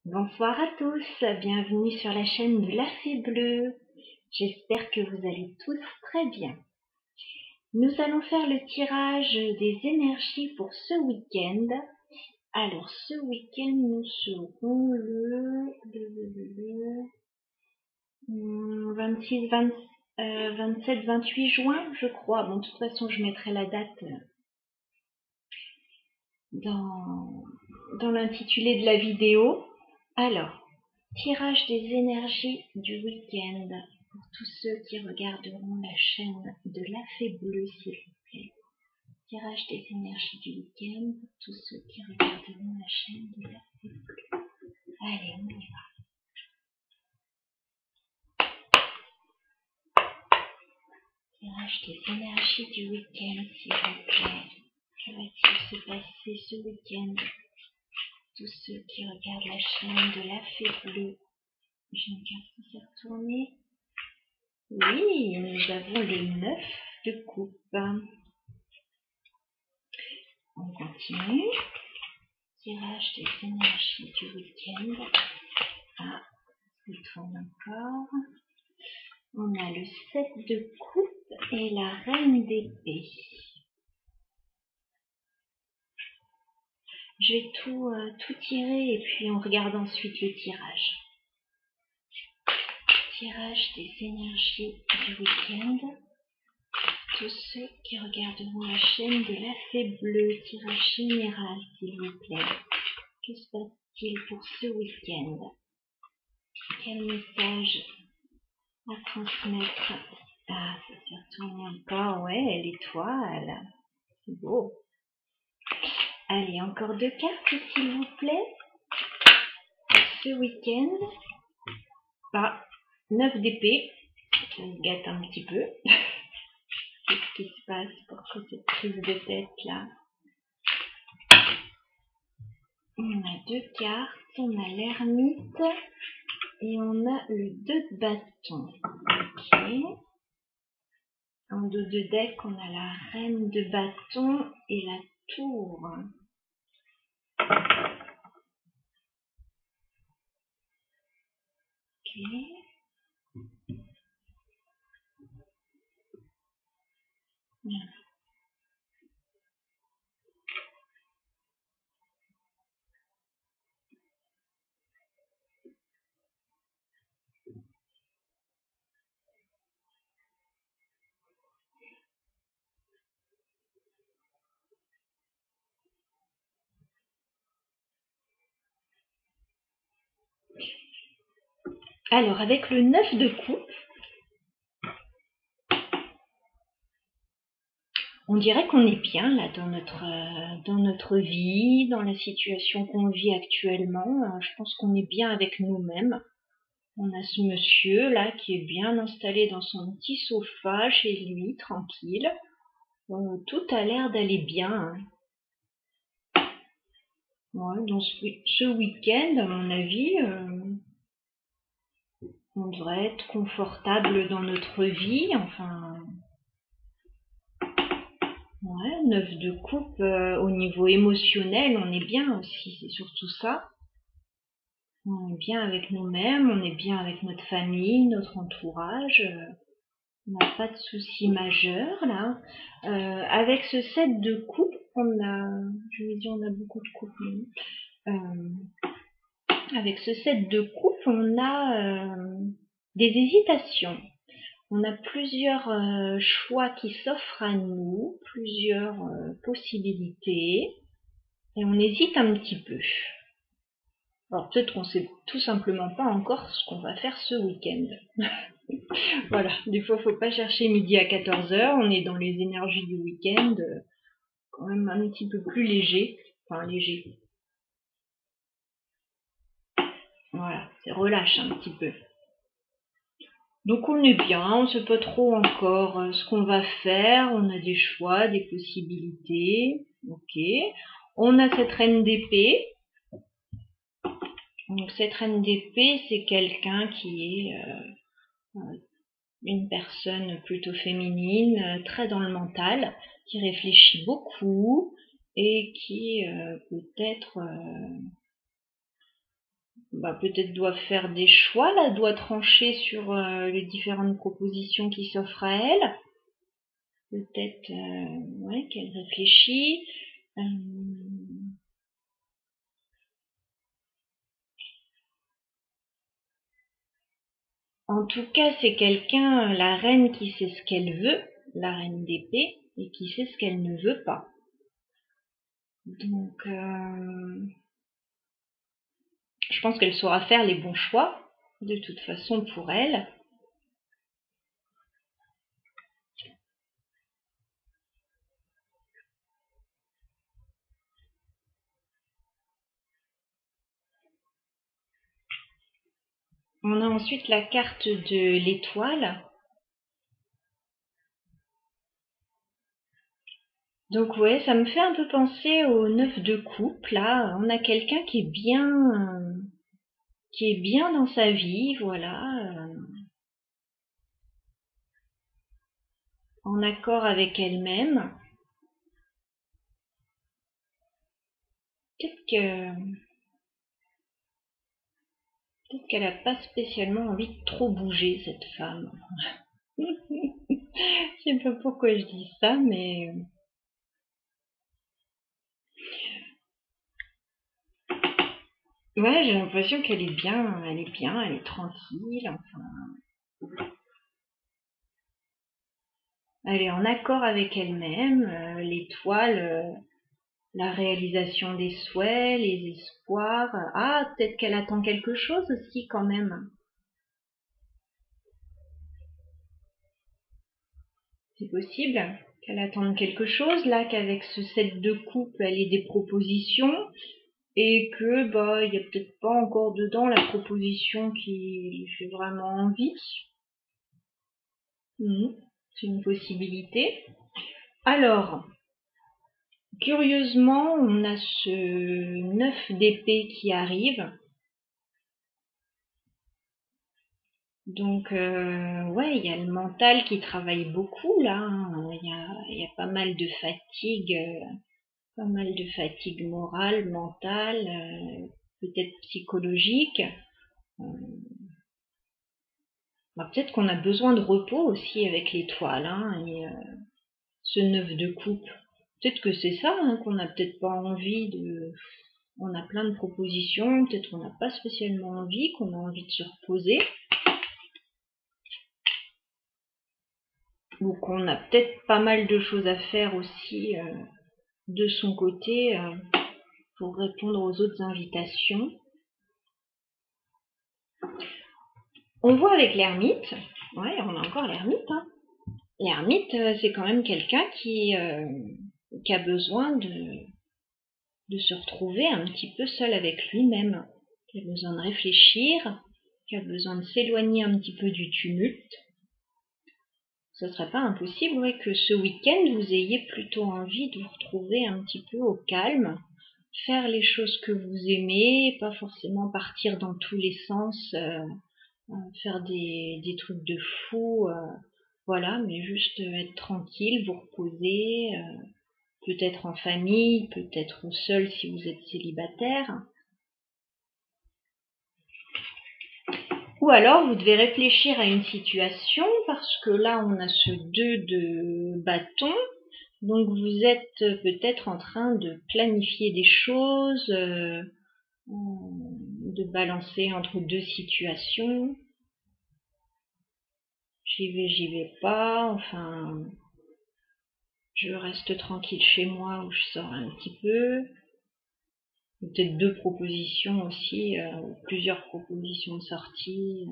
Bonsoir à tous, bienvenue sur la chaîne de la Fée Bleue. J'espère que vous allez tous très bien. Nous allons faire le tirage des énergies pour ce week-end. Alors ce week-end nous serons le 26, 27, 28 juin je crois. Bon, de toute façon je mettrai la date dans l'intitulé de la vidéo. Alors, tirage des énergies du week-end pour tous ceux qui regarderont la chaîne de la Fée Bleue, s'il vous plaît. Tirage des énergies du week-end pour tous ceux qui regarderont la chaîne de la Fée Bleue. Allez, on y va. Tirage des énergies du week-end, s'il vous plaît. Que va-t-il se passer ce week-end? Tous ceux qui regardent la chaîne de la Fée Bleue. J'ai une carte qui s'est retournée. Oui, nous avons le 9 de coupe. On continue. Tirage des énergies du week-end. Ah, il tourne encore. On a le 7 de coupe et la reine d'épée. Je vais tout tirer et puis on regarde ensuite le tirage. Tirage des énergies du week-end. Tous ceux qui regarderont la chaîne de la Fée Bleue, tirage général s'il vous plaît. Que se passe-t-il pour ce week-end? Quel message à transmettre? Ah, ça s'est retourné encore, ouais, l'étoile. C'est beau. Allez, encore 2 cartes s'il vous plaît. Ce week-end. Ah, 9 d'épée. Ça se gâte un petit peu. Qu'est-ce qui se passe? Pourquoi cette prise de tête là? On a 2 cartes. On a l'ermite. Et on a le 2 de bâton. Ok. En dos de deck, on a la reine de bâton et la tour. Ok. Bien. Alors, avec le 9 de coupe, on dirait qu'on est bien là dans notre vie, dans la situation qu'on vit actuellement. Je pense qu'on est bien avec nous-mêmes. On a ce monsieur là qui est bien installé dans son petit sofa chez lui, tranquille. Tout a l'air d'aller bien. Ouais, dans ce week-end, à mon avis, on devrait être confortable dans notre vie. Enfin, ouais, 9 de coupe, au niveau émotionnel, on est bien aussi, c'est surtout ça. On est bien avec nous-mêmes, on est bien avec notre famille, notre entourage. On n'a pas de soucis majeurs là. Avec ce 7 de coupe, je vais dire on a beaucoup de coupes. Avec ce 7 de coupe, on a des hésitations. On a plusieurs choix qui s'offrent à nous, plusieurs possibilités, et on hésite un petit peu. Alors peut-être qu'on sait tout simplement pas encore ce qu'on va faire ce week-end. Voilà, des fois faut pas chercher midi à 14h, on est dans les énergies du week-end, quand même un petit peu plus léger, enfin léger. Voilà, c'est relâche un petit peu. Donc on est bien, on ne sait pas trop encore ce qu'on va faire, on a des choix, des possibilités, ok. On a cette reine d'épée. Donc cette reine d'épée, c'est quelqu'un qui est une personne plutôt féminine, très dans le mental, qui réfléchit beaucoup et qui peut-être bah, peut-être doit faire des choix, là, doit trancher sur les différentes propositions qui s'offrent à elle. Peut-être ouais, qu'elle réfléchit. En tout cas, c'est quelqu'un, la reine, qui sait ce qu'elle veut, la reine d'épée, et qui sait ce qu'elle ne veut pas. Donc, je pense qu'elle saura faire les bons choix, de toute façon, pour elle. On a ensuite la carte de l'étoile. Donc ouais, ça me fait un peu penser au 9 de coupe. Là, on a quelqu'un qui est bien dans sa vie, voilà, en accord avec elle-même. Peut-être qu'elle n'a pas spécialement envie de trop bouger, cette femme. Je sais pas pourquoi je dis ça, mais ouais, j'ai l'impression qu'elle est bien, elle est tranquille, enfin, elle est en accord avec elle-même, l'étoile, la réalisation des souhaits, les espoirs. Ah, peut-être qu'elle attend quelque chose aussi quand même. C'est possible qu'elle attende quelque chose, là, qu'avec ce set de coupe, elle ait des propositions, et que, bah, il y a peut-être pas encore dedans la proposition qui lui fait vraiment envie. C'est une possibilité. Alors, curieusement, on a ce 9 d'épée qui arrive. Donc, ouais, il y a le mental qui travaille beaucoup là, hein. Il y a pas mal de fatigue, morale, mentale, peut-être psychologique. Euh, bah, peut-être qu'on a besoin de repos aussi avec l'étoile, hein, et ce 9 de coupe. Peut-être que c'est ça, hein, qu'on n'a peut-être pas envie de. On a plein de propositions, peut-être qu'on n'a pas spécialement envie, qu'on a envie de se reposer. Ou qu'on a peut-être pas mal de choses à faire aussi de son côté pour répondre aux autres invitations. On voit avec l'ermite, ouais, on a encore l'ermite, hein. L'ermite, c'est quand même quelqu'un qui a besoin de se retrouver un petit peu seul avec lui-même, qui a besoin de réfléchir, qui a besoin de s'éloigner un petit peu du tumulte. Ce serait pas impossible, ouais, que ce week-end vous ayez plutôt envie de vous retrouver un petit peu au calme, faire les choses que vous aimez, pas forcément partir dans tous les sens, faire des trucs de fou, voilà, mais juste être tranquille, vous reposer, peut-être en famille, peut-être seul si vous êtes célibataire. Ou alors vous devez réfléchir à une situation parce que là on a ce 2 de bâton. Donc vous êtes peut-être en train de planifier des choses, de balancer entre deux situations. J'y vais pas, enfin, je reste tranquille chez moi ou je sors un petit peu. Peut-être 2 propositions aussi, ou plusieurs propositions de sortie.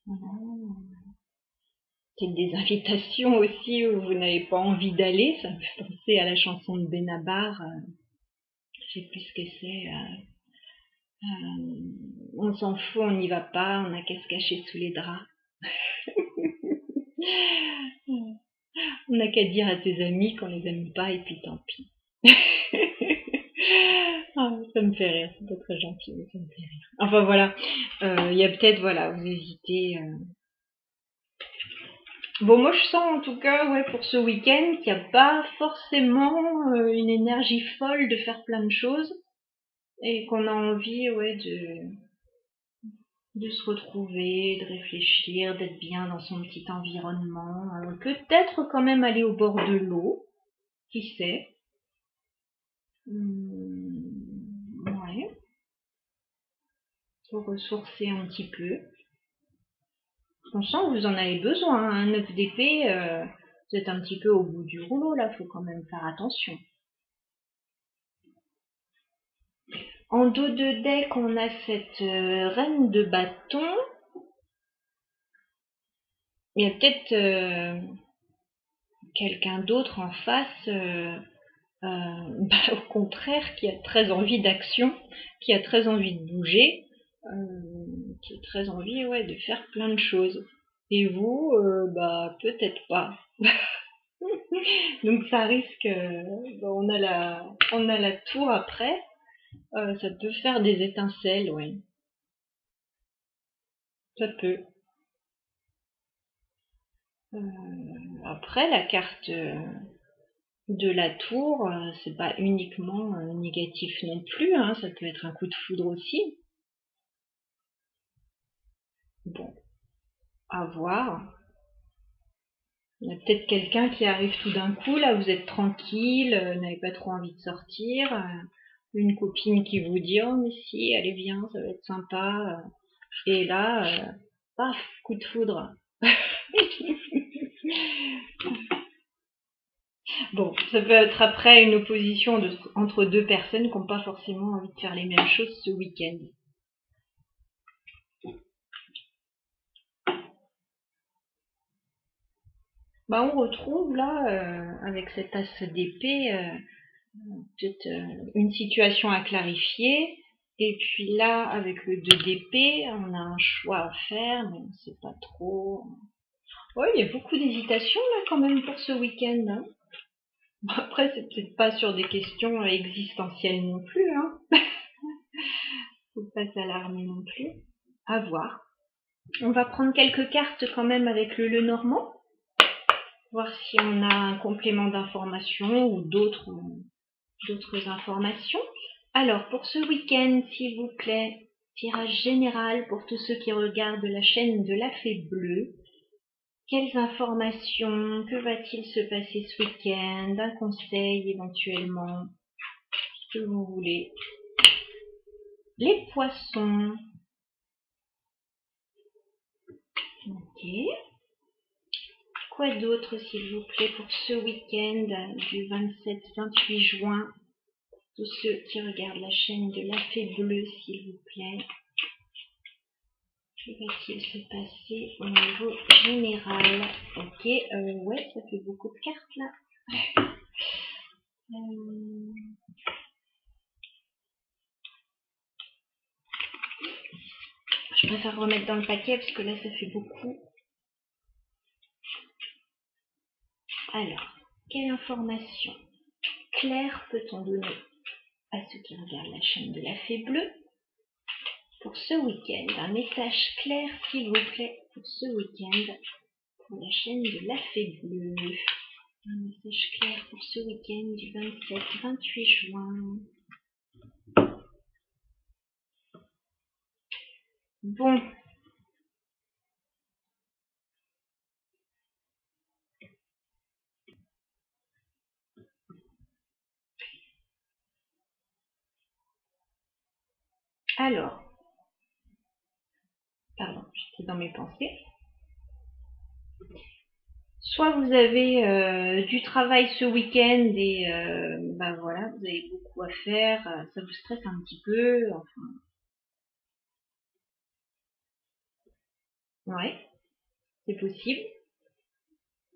Voilà. Peut-être des invitations aussi où vous n'avez pas envie d'aller. Ça me fait penser à la chanson de Benabar. Je sais plus ce que c'est. On s'en fout, on n'y va pas, on n'a qu'à se cacher sous les draps. On n'a qu'à dire à tes amis qu'on les aime pas et puis tant pis. Ça me fait rire, c'est pas très gentil, mais ça me fait rire. Enfin voilà, il y a peut-être, voilà, vous hésitez. Bon, moi je sens en tout cas, ouais, pour ce week-end, qu'il n'y a pas forcément une énergie folle de faire plein de choses. et qu'on a envie, ouais, de se retrouver, de réfléchir, d'être bien dans son petit environnement. Peut-être quand même aller au bord de l'eau, qui sait. Ouais, pour ressourcer un petit peu. On sent que vous en avez besoin, hein. Un 9 d'épée, vous êtes un petit peu au bout du rouleau, là, faut quand même faire attention. En dos de deck, on a cette reine de bâton. Il y a peut-être quelqu'un d'autre en face, au contraire, qui a très envie d'action, qui a très envie de bouger, qui a très envie, ouais, de faire plein de choses. Et vous, peut-être pas. Donc ça risque, on a la tour après, ça peut faire des étincelles, ouais. Ça peut. Après, la carte de la tour, c'est pas uniquement négatif non plus, hein, ça peut être un coup de foudre aussi. Bon, à voir. Il y a peut-être quelqu'un qui arrive tout d'un coup, là vous êtes tranquille, n'avez pas trop envie de sortir. Une copine qui vous dit oh mais si, allez viens, ça va être sympa. Et là, paf, coup de foudre. Bon, ça peut être après une opposition entre deux personnes qui n'ont pas forcément envie de faire les mêmes choses ce week-end. On retrouve là, avec cet as d'épée, peut-être une situation à clarifier. Et puis là, avec le 2 d'épée, on a un choix à faire, mais on ne sait pas trop. Oui, il y a beaucoup d'hésitation là quand même pour ce week-end. Hein. Après, c'est peut-être pas sur des questions existentielles non plus. Hein. Faut pas s'alarmer non plus. À voir. On va prendre quelques cartes quand même avec le Lenormand. Voir si on a un complément d'information ou d'autres informations. Alors, pour ce week-end, s'il vous plaît, tirage général pour tous ceux qui regardent la chaîne de la Fée Bleue. Quelles informations? Que va-t-il se passer ce week-end? Un conseil éventuellement? Ce que vous voulez. Les poissons. Ok. Quoi d'autre, s'il vous plaît, pour ce week-end du 27-28 juin? Tous ceux qui regardent la chaîne de la Fée Bleue, s'il vous plaît. Que va-t-il se passer au niveau général? Ok, ouais, ça fait beaucoup de cartes là. Je préfère remettre dans le paquet parce que là ça fait beaucoup. Alors, quelle information claire peut-on donner à ceux qui regardent la chaîne de la Fée Bleue pour ce week-end? Un message clair, s'il vous plaît, pour ce week-end pour la chaîne de la Fée Bleue. Un message clair pour ce week-end du 27-28 juin. Bon. Alors, pardon, j'étais dans mes pensées. Soit vous avez du travail ce week-end et voilà, vous avez beaucoup à faire, ça vous stresse un petit peu, enfin. Ouais, c'est possible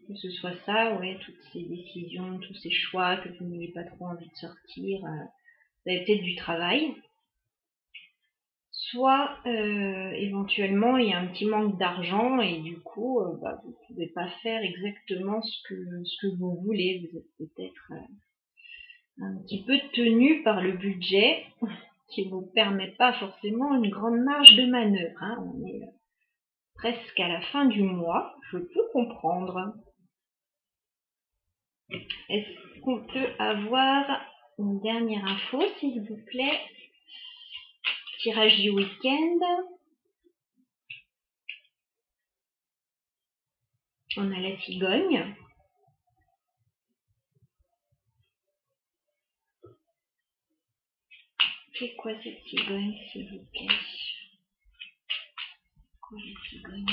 que ce soit ça, ouais, toutes ces décisions, tous ces choix, que vous n'ayez pas trop envie de sortir, vous avez peut-être du travail. Soit éventuellement il y a un petit manque d'argent et du coup vous ne pouvez pas faire exactement ce que vous voulez. Vous êtes peut-être un petit peu tenu par le budget qui ne vous permet pas forcément une grande marge de manœuvre. Hein. On est presque à la fin du mois, je peux comprendre. Est-ce qu'on peut avoir une dernière info, s'il vous plaît? Tirage du week-end. On a la cigogne. C'est quoi cette cigogne, s'il vous plaît? C'est quoi la cigogne?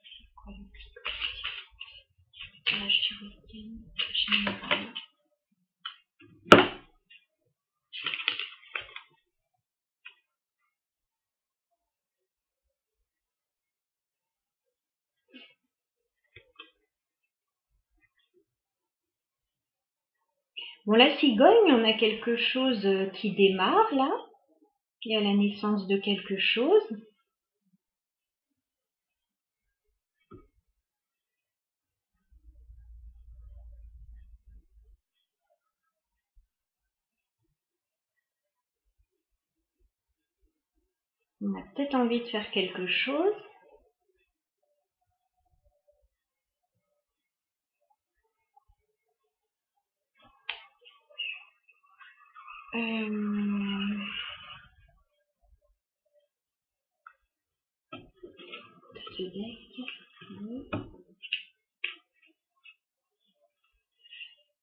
C'est quoi la cigogne? Tirage du week-end général. Bon, la cigogne, on a quelque chose qui démarre là. Il y a la naissance de quelque chose. On a peut-être envie de faire quelque chose.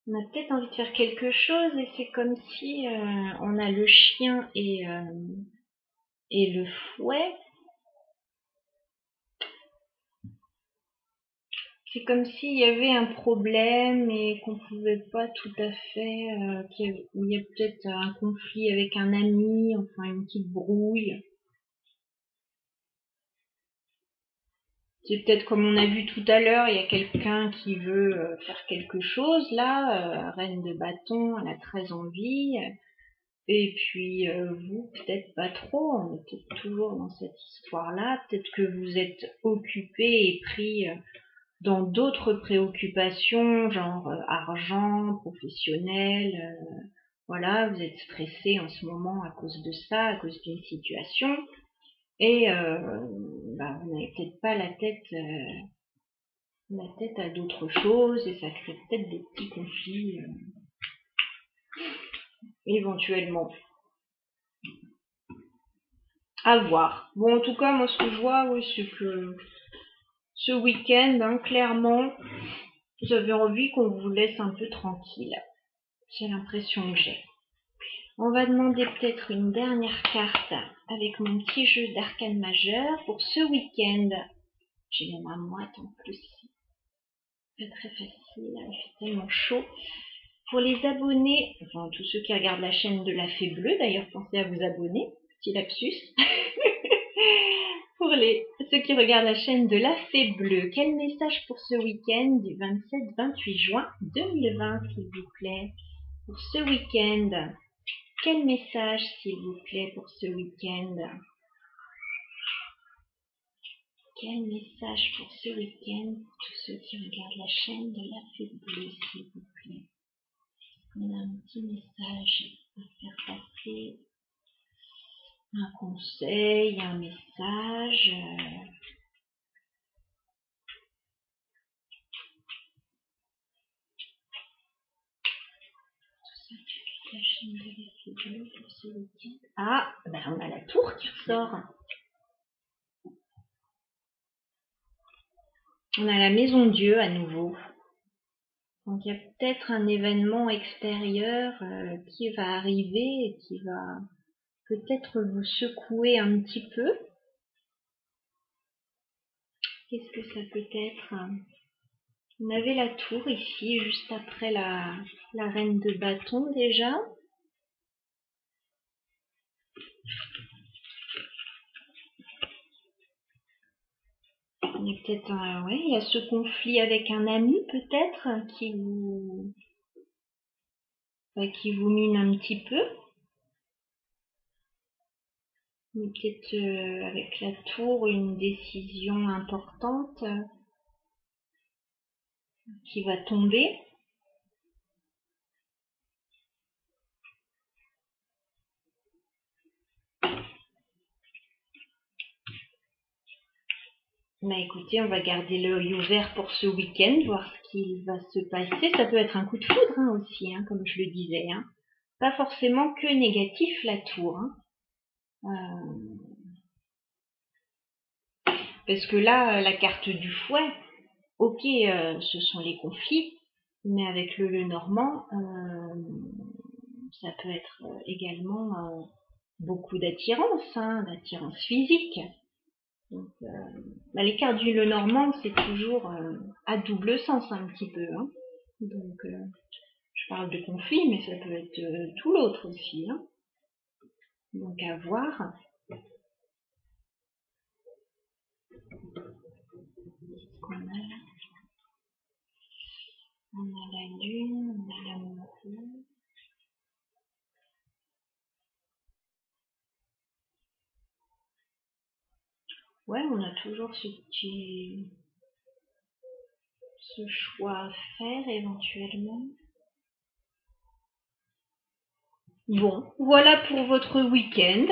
On a peut-être envie de faire quelque chose et c'est comme si on a le chien et le fouet. C'est comme s'il y avait un problème et qu'on pouvait pas tout à fait, qu'il y a peut-être un conflit avec un ami, enfin une petite brouille. C'est peut-être comme on a vu tout à l'heure, il y a quelqu'un qui veut faire quelque chose là, reine de bâton, elle a très envie. Et puis vous, peut-être pas trop, on est peut-être toujours dans cette histoire-là, peut-être que vous êtes occupé et pris dans d'autres préoccupations, genre argent, professionnel, voilà, vous êtes stressé en ce moment à cause de ça, à cause d'une situation, et vous n'avez peut-être pas la tête à d'autres choses, et ça crée peut-être des petits conflits éventuellement. À voir. Bon, en tout cas, moi, ce que je vois, oui, c'est que ce week-end, hein, clairement, vous avez envie qu'on vous laisse un peu tranquille. C'est l'impression que j'ai. On va demander peut-être une dernière carte avec mon petit jeu d'arcane majeur pour ce week-end. J'ai les mains moites en plus. Pas très facile, il fait tellement chaud. Pour les abonnés, enfin tous ceux qui regardent la chaîne de la Fée Bleue, d'ailleurs pensez à vous abonner, petit lapsus. Pour ceux qui regardent la chaîne de la Fée Bleue, quel message pour ce week-end du 27-28 juin 2020, s'il vous plaît? Pour ce week-end, quel message, s'il vous plaît, pour ce week-end? Quel message pour ce week-end pour tous ceux qui regardent la chaîne de la Fée Bleue, s'il vous plaît? On a un petit message à faire passer, un conseil, un message. La chaîne de la Fée Bleue pour ce week-end. Ah, ben on a la tour qui ressort. On a la maison Dieu à nouveau. Donc il y a peut-être un événement extérieur qui va arriver et qui va peut-être vous secouer un petit peu. Qu'est-ce que ça peut être? On avait la tour ici, juste après la reine de bâton déjà. Il y a peut-être ouais, il y a ce conflit avec un ami peut-être qui vous mine un petit peu. Mais peut-être avec la tour une décision importante qui va tomber. Bah écoutez, on va garder l'œil ouvert pour ce week-end, voir ce qu'il va se passer. Ça peut être un coup de foudre hein, aussi, hein, comme je le disais. Hein. Pas forcément que négatif la tour. Hein. Parce que là, la carte du fouet, ok, ce sont les conflits, mais avec le Normand, ça peut être également beaucoup d'attirance, hein, d'attirance physique. Donc, les cartes du Lenormand, c'est toujours à double sens un petit peu. Hein. Donc, je parle de conflit, mais ça peut être tout l'autre aussi. Hein. Donc, à voir. On a la lune, on a la montée. Ouais, on a toujours ce choix à faire éventuellement. Bon, voilà pour votre week-end.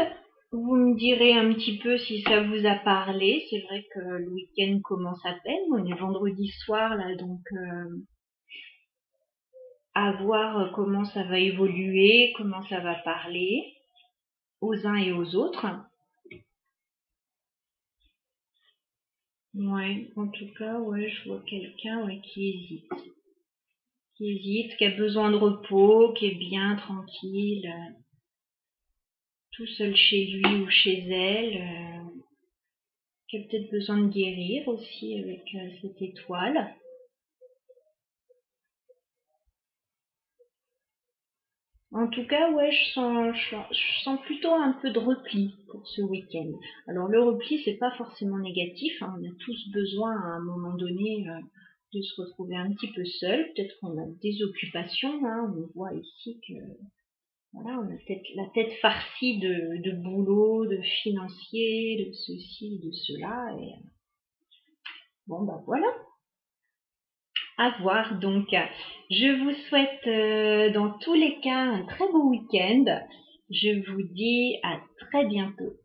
Vous me direz un petit peu si ça vous a parlé. C'est vrai que le week-end commence à peine. On est vendredi soir là, donc à voir comment ça va évoluer, comment ça va parler aux uns et aux autres. Ouais, en tout cas, ouais, je vois quelqu'un qui hésite, qui a besoin de repos, qui est bien tranquille, tout seul chez lui ou chez elle, qui a peut-être besoin de guérir aussi avec cette étoile. En tout cas, ouais, je sens plutôt un peu de repli pour ce week-end. Alors le repli, c'est pas forcément négatif, hein, on a tous besoin à un moment donné de se retrouver un petit peu seul. Peut-être qu'on a des occupations, hein, on voit ici que voilà, on a peut-être la tête farcie de boulot, de financier, de ceci, de cela, et bon bah voilà. À voir donc. Je vous souhaite dans tous les cas un très beau week-end. Je vous dis à très bientôt.